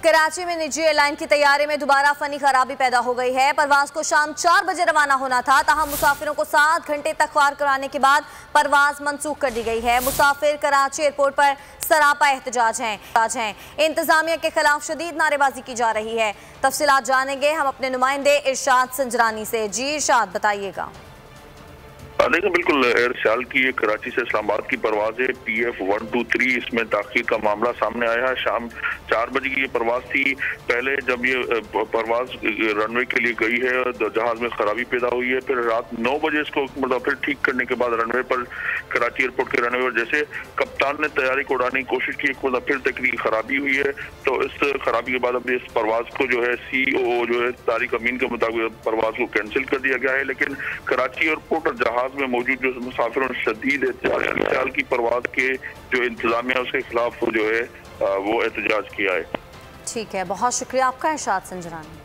कराची में निजी एयरलाइन की तैयारी में दोबारा फनी खराबी पैदा हो गई है। परवाज को शाम 4 बजे रवाना होना था, ताहम मुसाफिरों को 7 घंटे तक ख्वार कराने के बाद परवाज मनसूख कर दी गई है। मुसाफिर कराची एयरपोर्ट पर सरापा एहतजाज हैं। इंतजामिया के खिलाफ शदीद नारेबाजी की जा रही है। तफसीलात जानेंगे हम अपने नुमाइंदे इरशाद संजरानी से। जी इरशाद, बताइएगा। देखिए, बिल्कुल एयर सियाल की ये कराची से इस्लामाबाद की परवाज है PF 123। इसमें ताख़ीर का मामला सामने आया है। शाम 4 बजे की ये परवाज थी। पहले जब ये परवाज रनवे के लिए गई है, जहाज में खराबी पैदा हुई है। फिर रात 9 बजे इसको मतलब फिर ठीक करने के बाद रनवे पर, कराची एयरपोर्ट के रनवे पर जैसे कप्तान ने तैयारी को उड़ाने की कोशिश की, एक फिर तकनीकी खराबी हुई है। तो इस खराबी के बाद अब इस परवाज को जो है CEO जो है तारिक अमीन के मुताबिक परवाज को कैंसिल कर दिया गया है। लेकिन कराची एयरपोर्ट और जहाज में मौजूद जो मुसाफिरों ने शदीद एहतजाज की परवाज के जो इंतजामिया है उसके खिलाफ जो है वो एहतजाज किया है। ठीक है, बहुत शुक्रिया आपका इरशाद संजरानी।